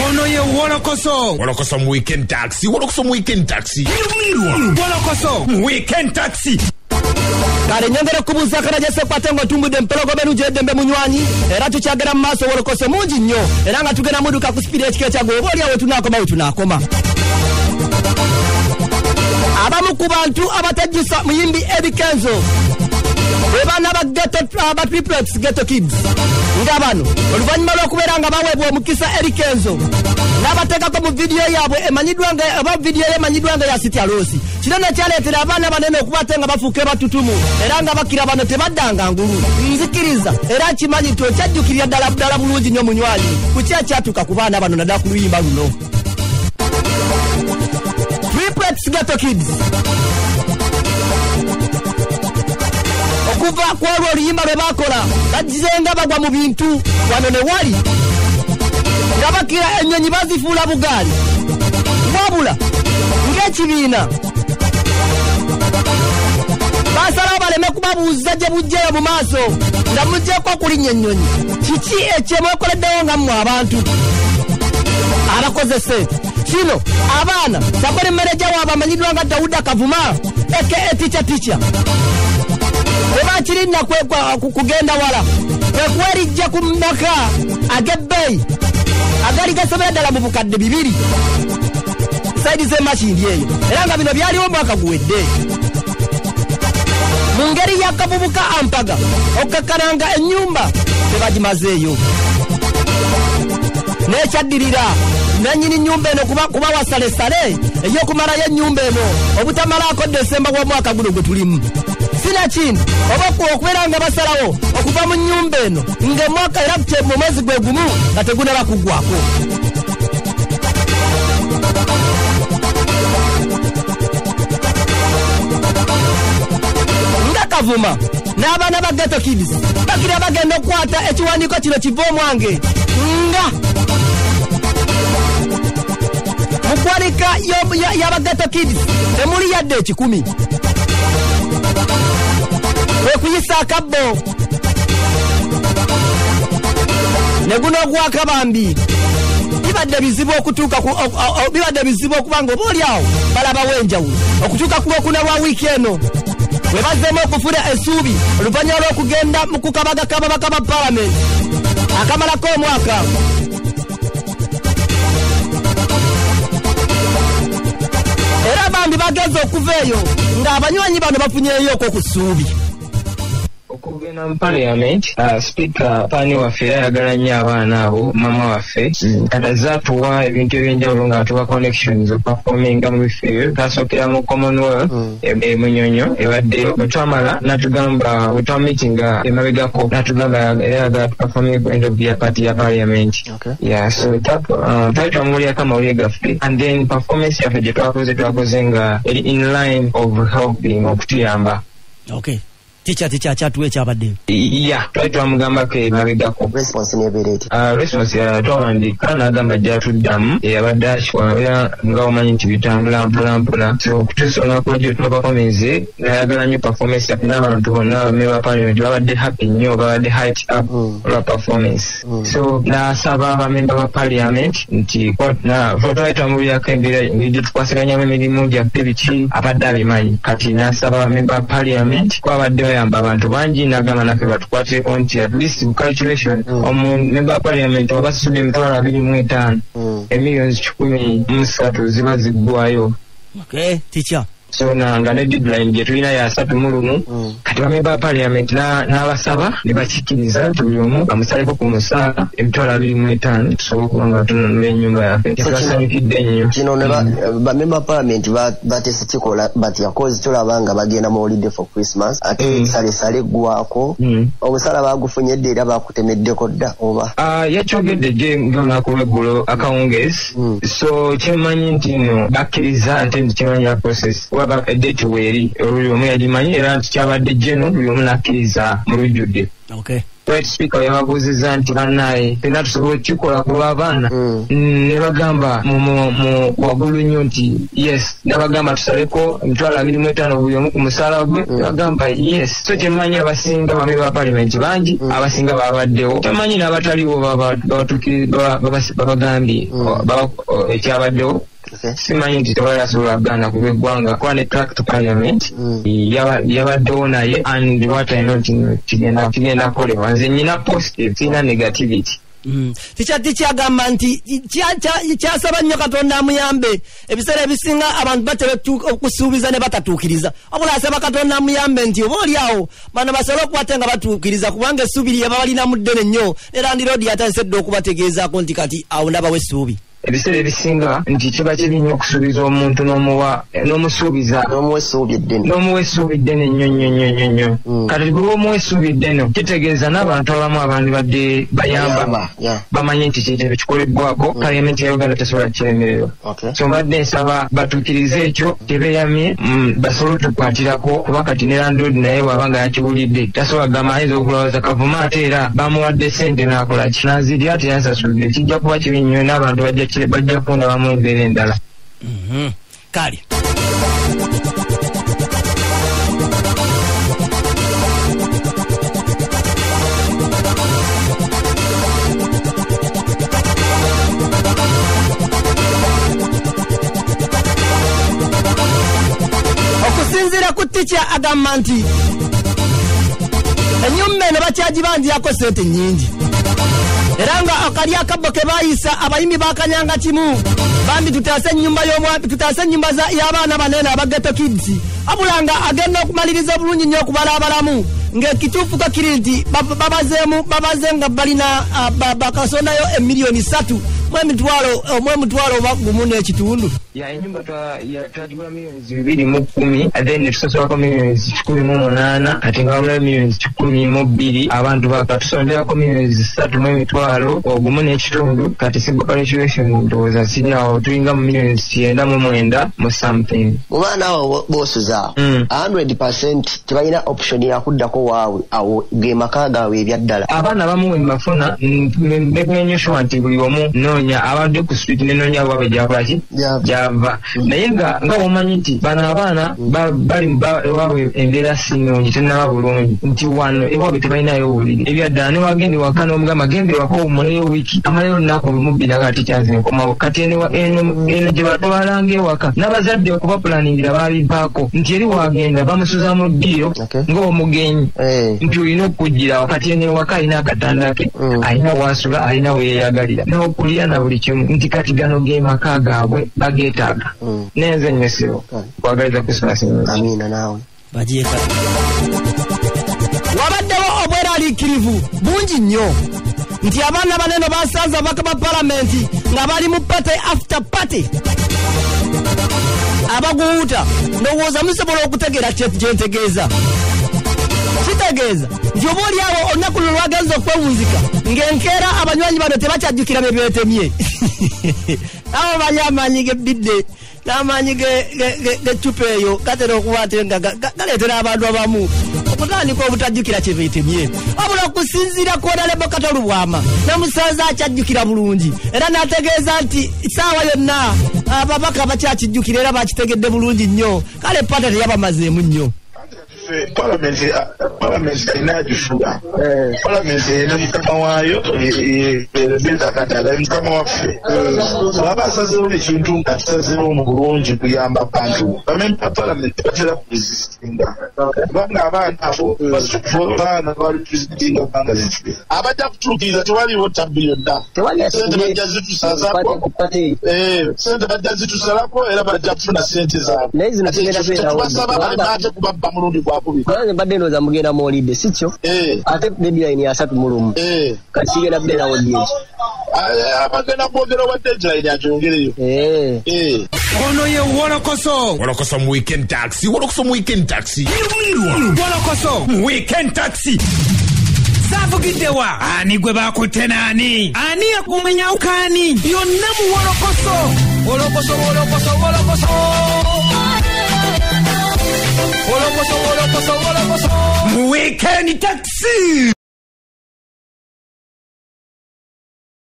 Ono ye Wolokoso. Wolokoso mu weekend taxi. Wolokoso mu weekend taxi. Wolokoso mu weekend taxi. Kale nyongera kubuza kana jese kwatengo tumbude mpeloko benu jedembe munywanyi era tukyagera maso Wolokoso mungi nnyo era nga tugena muduka ku speed ekike kyago oboli awe tunakoma abamu ku bantu abatajjusa muyimbi Eddie Kenzo webana ba ghetto kids ngabano oluvanyuma lw'okubeera nga baweebwa omukisa Eddie Kenzo n'abateekako mu vidiyo yaabwe vidiyo emanyidwa nga ya Sitya Losi kino nekyaleetera abaana banene okubate nga bafuuke batutumu era nga bakira bano tebaddanga ngulu nzikiriza era kimanyi nti okyajjukirira ddala bulungi nnyo munywanyi ku ki ekyatuuka ku baana bano naddala ku luyimba luno Triplets Ghetto Kids okuva ku olwo oluyimba lwe bakola bagizenga bagwa mu bintu wano ne wali nga bakira ennyonyi bazifuula bugaali wabula ng'ekibiina basalawo baleme kubabuuza gye bujjeyo mu maaso nga muggyeko okulinnya ennyonyi kiki ekyemwekoleddewo nga mmwe abantu abakozese kino abaana sabone mmereja waabwe amanyiddwa nga Dawuda Kavuma aka Ticha webakirinna kugenda wala kwekwerijja ku maka ag'ebbeeyi agali gasobera ddala mu bukadde 2 saidi z'emashindi eyo era nga bino byaliwo mwaka guwedde mu ngeri y'akavubuka ampaga okukakkananga ennyumba tebagimazeeyo n'ekyaddirira nannyini nnyumba eno kuba wasalesale ey'okumalayo ennyumba eno obutamalako Desemba w'omwaka guno gwe tulimu sina kindi oba okubeera nga basalawo okuva mu nnyumba eno ng'omwaka era mu mwezi gwe gumu nga tegunaba kuggwako nga Kavuma n'abaana ba Ghetto Kids bakira bagenda okukwata ekiwandiiko kino kiva omwange nga mukwanika y'aba Ghetto Kids temuli yadde 10 wekuyisa akabbo ne guno ogwakabambi bibadde bizibu okuba nga oba oli awo balabawo enjawulo okutuuka ku Lwokuna lwa wiiki eno we bazzeemu okufuna essuubi oluvannyuma lw'okugenda mu kukabagaka ababaka ba Paalamenti akamalako omwaka era bambi bageze okuva eyo ng'abanywanyi bano bafunyeeyo ku ssuubi okugenda mu Parliament Speaker Pani waffe ayagala nnyo abaana abo mama waffe atazaatuwa ebintu ebyenjawulo nga atuwa connections okuperforminga mu bifo ebyo twasookera mu Commonwealth Munyonyo ebadde bwetwamala natugamba bwetwamitinga emabegako natugamba ayagala tuperforming ku end of year party ya Parliament so twali twamuwuliako amawulire gaffe and then performance yaffe gye twakoze nga eri in line of helping okutuyamba ticha chatu ekyabadde twali twamugambako emabegako response nebeereti response twawandika n'agamba gyatuddamu yabadde akikwabera nga omanyi nti bitambula mpolampola so okutuusa olunaku lwagyo twabakomeze nayagala nnyo performance yaffe n'abantu bonna abamemba Parliament babadde happy nnyo babadde hyped up olwa performance so n'asaba abamemba ba Parliament nti twali twamubirako embeera gye tukwasiganyamu emirimu gyaffe biki abadde abimanyi kati n'asaba abamemba ba Parliament kwabadde bayamba abantu bangi n'agamba naffe batukwateko nti at least calculation omumemba wa Parliament wabasasudde $25,000 millions 13 ziba ziggwayo ticha so nga ne deadline gye tulina ya 31 kati bamemba Parliament n'abasaba ne bakikkiriza nti buli omu bamusaleko ku musaala $25,000 tusobola nga tununula ennyumba yaffe tubasanyukidde nnyo kino ne bamemba Parliament batese kikola batya cause tulaba nga bagenda mu holiday for Christmas ate sale eggwako omusala bagufunye edda era bakutemeddeko dda oba yakyogedde gye ng'olunaku lw'eggulo akawungeezi so kyemanyi nti no bakkiriza ate nti kimanya process waba date weeri buli omu yagimanyi era nti kyabadde jeno buli omu nakkiriza mu lujjudde Right speaker yababuuziza nti bannaye fenna tusobola okukikola ku lw'abaana ne bagamba mu waggulu nnyo nti yes ne bagamba tusaleko $25,000 buli omu ku musaala gwe ne bagamba yes so temanyi abasinga bame ba parliament bangi abasinga babaddewo temanyi n'abataliwo babagambye ekyabaddewo simanyi nti tebayasobola kugana ku b'eggwanga kuba ne track to parliament yabaddewo naye and what I know kigenda kukolebwa nze nyina positive sina negativity tikyati kyagamba nti kyasaba nnyo Katonda amuyambe ebiseera ebisinga abantu batera okusuubiza ne batatuukiriza wabula asaba Katonda amuyambe nti oba oliawo bano basobole okukwate nga batuukiriza kubanga essuubi lye babalinamu ddene nnyo ne Land Road yatandisedde okubategeezaako nti kati awo ndabawo essuubi ebiseera ebisinga nti kiba kibi nnyo okusuubiza omuntu n'omusuubiza n'omuwa essuubi ddene nnyo kati bwe omuwa essuubi ddene kitegeeza n'abantu abamu abandi badde bayamba bamanyi nti kintu ekikolebbwako parliament ya Uganda tesobola kukiremererwa so mbadde nsaba batuukirize ekyo tebeeyamye basobole otukwatirako kuba kati ne Land Road naye bw'aba nga yakiwulidde tasobola kugamba ayinza okulowooza kavuma ate era bamuwadde ssente n'akola ki nazirya teyansasulidde kijja kuba kibi nnyo n'abantu bajja kufundamu embeera endala kale okusinziira ku ticca agamba nti ennyumba eno bakyagibanjirako sente nnyingi era nga akali akabbo ke bayisa abayimbi bakanyanga kimu bambi tutaase ennyumba y'abaana banene aba Ghetto Kids abulanga agenda okumaliriza bulungi nnyo okubala abalamu ng'ekituufu kakiri nti babaze nga balina bakasondayo $3 million oba gumu n'ekitundu enyumba twagigula $210,000 then netusosolako $108,000 ate nga wabulayo $112,000 abantu bakatusonderako $3,000 ogumu n'ekitundu kati civil calculation ndowooza siryawo tulinga mu $9,900 mu something mubaana awo boosuza 100% tebalina option yakuddako waabwe awo ge maka gaabwe ebyaddala abaana abamu wembafuna mbenyeshowa nti buli omu noonya abadde ku street nenoonya waabwe gyakolaki gyava naye nga womanyi nti bano abaana bali ewaabwe embeera sinungi tenaba bulungi nti wano ewaabwe tebalinayo obuliri ebyaddala newagenda ewaka n'omugamba genda ewaka omulayo wiiki amalayo olunaku olumu kati kyanze nkomawo kati eno gye batwalanga ewaka n'abazadde okuba pulaningira babivaako nti eri wagenda bamusuza mu ddiiro ng'omugenyi nti olina okujjira wakati eno ewaka alina akatanda ke alina wasula alina weyeyagalira n'okulya na buli kimu nti kati gano ge maka gaabwe bageetaaga nenze nnyesero kwagaliza kusimasinza amina naawe bajeeka wabaddewo obweraliikirivu bungi nnyo nti abaana banene basanze abaka ba palamenti nga bali mu party after party abaguuta ndowooza musobola okutegeera kyentegeeza kitegeeza nti oba oliawo olunaku luno lwagenza okwewunzika ng'enkeera abanywanyi bano tebakyajjukira bye beetemye abo bali amaanyi g'ebbidde n'amaanyi g'eccupa eyo gatera okuba ate nga galeetera abantu abamu okutandika obutajjukira kye beetemye wabula okusinziira ku Honorable Kato Lubwama namusanze akyajjukira bulungi era n'ategeeza nti saawa yonna ababaka bakyakijjukira era bakitegedde bulungi nnyo kale pata teyabamazeemu nnyo Parliament inajifuga Parliament ina mukama wayo beza katala mukama waffe abasazewo ekintu katazewo mu bulungi kuyamba abantu Parliament batera kuresistinga banga abantu abo baana bali presidinga banga zife abajja kutuukiriza tewaliwo tabiyonna sente bajja zitusalako sente bajja zitusalako era bajja kufuna sente zaabwe tubasaba balemaate kubabba mulundi gwa Kwanza badde ndoza mugenda molide sikyo ate deadline ya 3 kati sigenda bdela wodi abagenda bogera wa deadline yajongereyo ono ye Wolokoso mu weekend taxi Wolokoso mu weekend taxi Savugiddewa ani gwe bakutte nani ani yakumenya ukani yonna mu Wolokoso mu weekend taxi